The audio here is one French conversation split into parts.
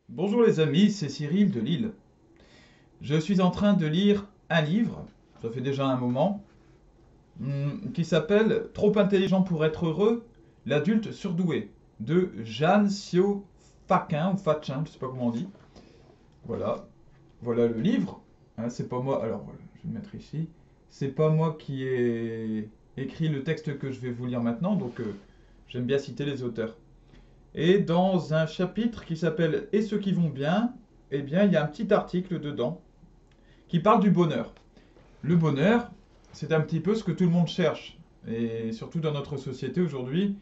Bonjour les amis, c'est Cyril de Lille. Je suis en train de lire un livre, ça fait déjà un moment, qui s'appelle Trop intelligent pour être heureux, l'adulte surdoué, de Jeanne Sio Faquin, ou Fatchin, je sais pas comment on dit. Voilà, voilà le livre. Hein, c'est pas moi, alors voilà, je vais le mettre ici. C'est pas moi qui ai écrit le texte que je vais vous lire maintenant, donc j'aime bien citer les auteurs. Et dans un chapitre qui s'appelle Et ceux qui vont bien, eh bien, il y a un petit article dedans qui parle du bonheur. Le bonheur, c'est un petit peu ce que tout le monde cherche. Et surtout dans notre société aujourd'hui,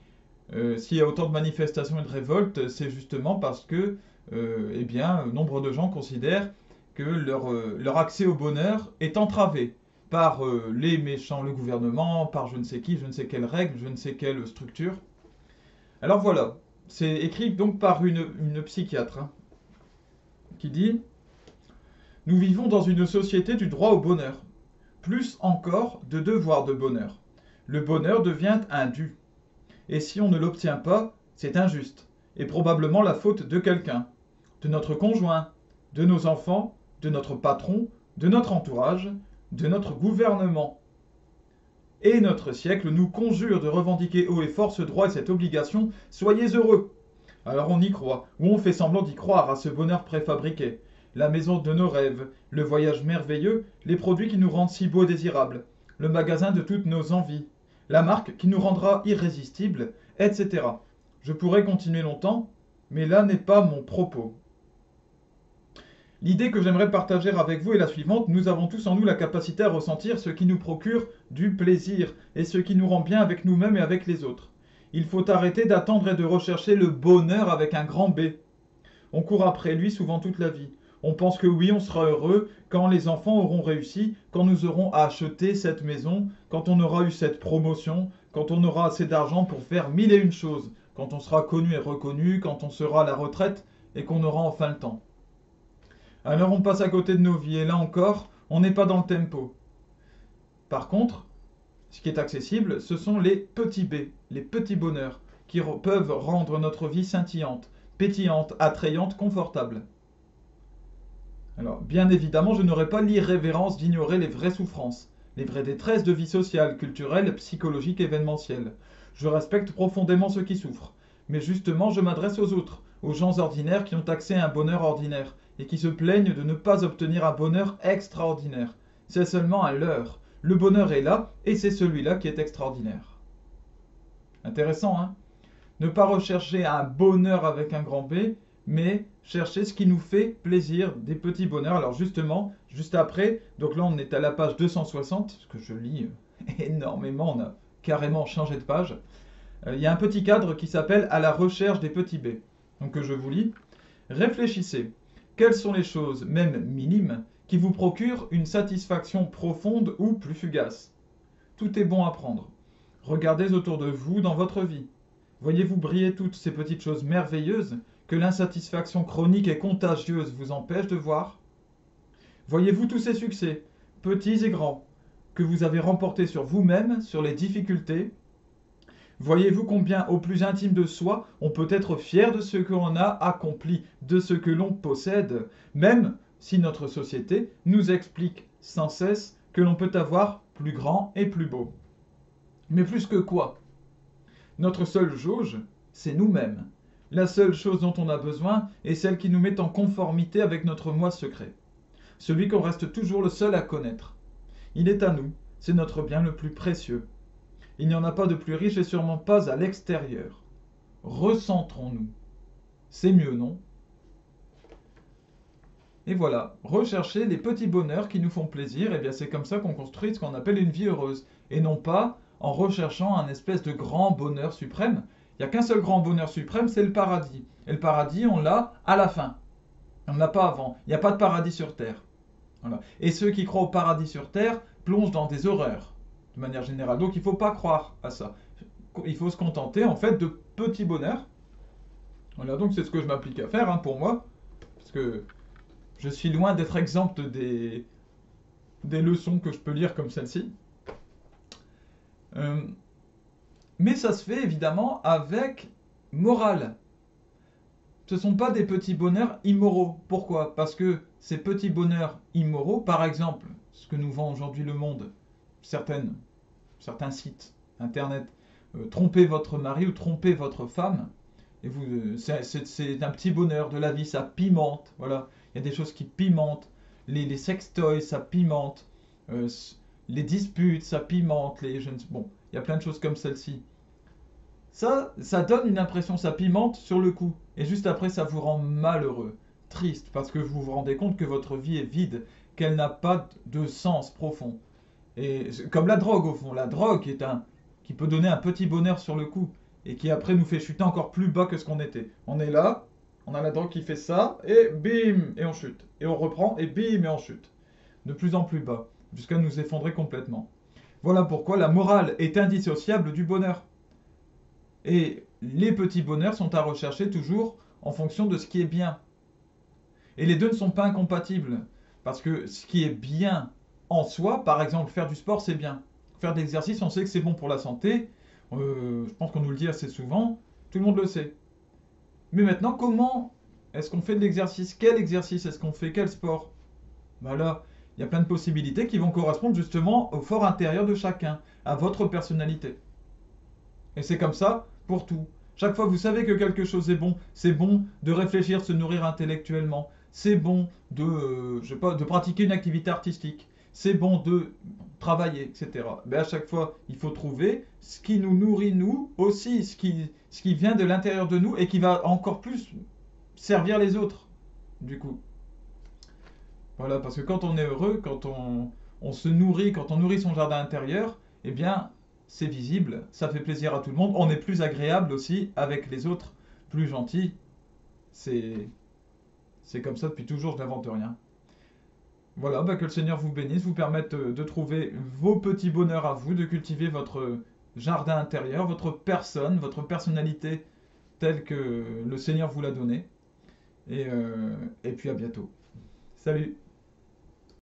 s'il y a autant de manifestations et de révoltes, c'est justement parce que, eh bien, nombre de gens considèrent que leur accès au bonheur est entravé par les méchants, le gouvernement, par je ne sais qui, je ne sais quelle règle, je ne sais quelle structure. Alors voilà, c'est écrit donc par une psychiatre, hein, qui dit: nous vivons dans une société du droit au bonheur, plus encore de devoir de bonheur. Le bonheur devient un dû, et si on ne l'obtient pas, c'est injuste, et probablement la faute de quelqu'un, de notre conjoint, de nos enfants, de notre patron, de notre entourage, de notre gouvernement. Et notre siècle nous conjure de revendiquer haut et fort ce droit et cette obligation. Soyez heureux. Alors on y croit, ou on fait semblant d'y croire à ce bonheur préfabriqué. La maison de nos rêves, le voyage merveilleux, les produits qui nous rendent si beaux et désirables, le magasin de toutes nos envies, la marque qui nous rendra irrésistibles, etc. Je pourrais continuer longtemps, mais là n'est pas mon propos. L'idée que j'aimerais partager avec vous est la suivante: nous avons tous en nous la capacité à ressentir ce qui nous procure du plaisir et ce qui nous rend bien avec nous-mêmes et avec les autres. Il faut arrêter d'attendre et de rechercher le bonheur avec un grand B. On court après lui souvent toute la vie. On pense que oui, on sera heureux quand les enfants auront réussi, quand nous aurons acheté cette maison, quand on aura eu cette promotion, quand on aura assez d'argent pour faire mille et une choses, quand on sera connu et reconnu, quand on sera à la retraite et qu'on aura enfin le temps. Alors on passe à côté de nos vies et là encore, on n'est pas dans le tempo. Par contre, ce qui est accessible, ce sont les petits B, les petits bonheurs, qui peuvent rendre notre vie scintillante, pétillante, attrayante, confortable. Alors, bien évidemment, je n'aurai pas l'irrévérence d'ignorer les vraies souffrances, les vraies détresses de vie sociale, culturelle, psychologique, événementielle. Je respecte profondément ceux qui souffrent, mais justement, je m'adresse aux autres, aux gens ordinaires qui ont accès à un bonheur ordinaire, et qui se plaignent de ne pas obtenir un bonheur extraordinaire. C'est seulement un leurre. Le bonheur est là, et c'est celui-là qui est extraordinaire. Intéressant, hein? Ne pas rechercher un bonheur avec un grand B, mais chercher ce qui nous fait plaisir, des petits bonheurs. Alors justement, juste après, donc là on est à la page 260, parce que je lis énormément, on a carrément changé de page. Il y a un petit cadre qui s'appelle À la recherche des petits B. Donc je vous lis. Réfléchissez. Quelles sont les choses, même minimes, qui vous procurent une satisfaction profonde ou plus fugace? Tout est bon à prendre. Regardez autour de vous dans votre vie. Voyez-vous briller toutes ces petites choses merveilleuses que l'insatisfaction chronique et contagieuse vous empêche de voir? Voyez-vous tous ces succès, petits et grands, que vous avez remportés sur vous-même, sur les difficultés? Voyez-vous combien au plus intime de soi, on peut être fier de ce que l'on a accompli, de ce que l'on possède, même si notre société nous explique sans cesse que l'on peut avoir plus grand et plus beau. Mais plus que quoi? Notre seule jauge, c'est nous-mêmes. La seule chose dont on a besoin est celle qui nous met en conformité avec notre moi secret. Celui qu'on reste toujours le seul à connaître. Il est à nous, c'est notre bien le plus précieux. Il n'y en a pas de plus riche et sûrement pas à l'extérieur. Recentrons-nous. C'est mieux, non? Et voilà, rechercher les petits bonheurs qui nous font plaisir, et bien c'est comme ça qu'on construit ce qu'on appelle une vie heureuse. Et non pas en recherchant un espèce de grand bonheur suprême. Il n'y a qu'un seul grand bonheur suprême, c'est le paradis. Et le paradis, on l'a à la fin. On ne l'a pas avant. Il n'y a pas de paradis sur Terre. Voilà. Et ceux qui croient au paradis sur Terre plongent dans des horreurs, de manière générale. Donc il ne faut pas croire à ça. Il faut se contenter en fait de petits bonheurs. Voilà, donc c'est ce que je m'applique à faire, hein, pour moi. Parce que je suis loin d'être exempt des leçons que je peux lire comme celle-ci. Euh, mais ça se fait évidemment avec morale. Ce ne sont pas des petits bonheurs immoraux. Pourquoi? Parce que ces petits bonheurs immoraux, par exemple, ce que nous vend aujourd'hui le monde, certains sites internet, trompez votre mari ou trompez votre femme, et c'est un petit bonheur de la vie, ça pimente. Voilà, il y a des choses qui pimentent. Les sextoys, ça pimente. Euh, les disputes, ça pimente. Bon, il y a plein de choses comme celle-ci. Ça donne une impression, ça pimente sur le coup. Et juste après, ça vous rend malheureux, triste, parce que vous vous rendez compte que votre vie est vide, qu'elle n'a pas de sens profond. Et comme la drogue, au fond. La drogue qui peut donner un petit bonheur sur le coup, et qui après nous fait chuter encore plus bas que ce qu'on était. On est là, on a la drogue qui fait ça, et bim, et on chute. Et on reprend, et bim, et on chute. De plus en plus bas, jusqu'à nous effondrer complètement. Voilà pourquoi la morale est indissociable du bonheur. Et les petits bonheurs sont à rechercher toujours en fonction de ce qui est bien. Et les deux ne sont pas incompatibles. Parce que ce qui est bien en soi, par exemple, faire du sport, c'est bien. Faire de l'exercice, on sait que c'est bon pour la santé. Je pense qu'on nous le dit assez souvent. Tout le monde le sait. Mais maintenant, comment est-ce qu'on fait de l'exercice? Quel exercice est-ce qu'on fait? Quel sport? Ben là, il y a plein de possibilités qui vont correspondre justement au fort intérieur de chacun, à votre personnalité. Et c'est comme ça pour tout. Chaque fois que vous savez que quelque chose est bon, c'est bon de réfléchir, se nourrir intellectuellement. C'est bon je sais pas, de pratiquer une activité artistique. C'est bon de travailler, etc. Mais à chaque fois, il faut trouver ce qui nous nourrit nous aussi, ce qui vient de l'intérieur de nous et qui va encore plus servir les autres, du coup. Voilà, parce que quand on est heureux, on se nourrit, quand on nourrit son jardin intérieur, eh bien, c'est visible, ça fait plaisir à tout le monde, on est plus agréable aussi avec les autres, plus gentil. C'est, c'est comme ça depuis toujours, je n'invente rien. Voilà, bah que le Seigneur vous bénisse, vous permette de trouver vos petits bonheurs à vous, de cultiver votre jardin intérieur, votre personne, votre personnalité telle que le Seigneur vous l'a donnée. Et puis à bientôt. Salut!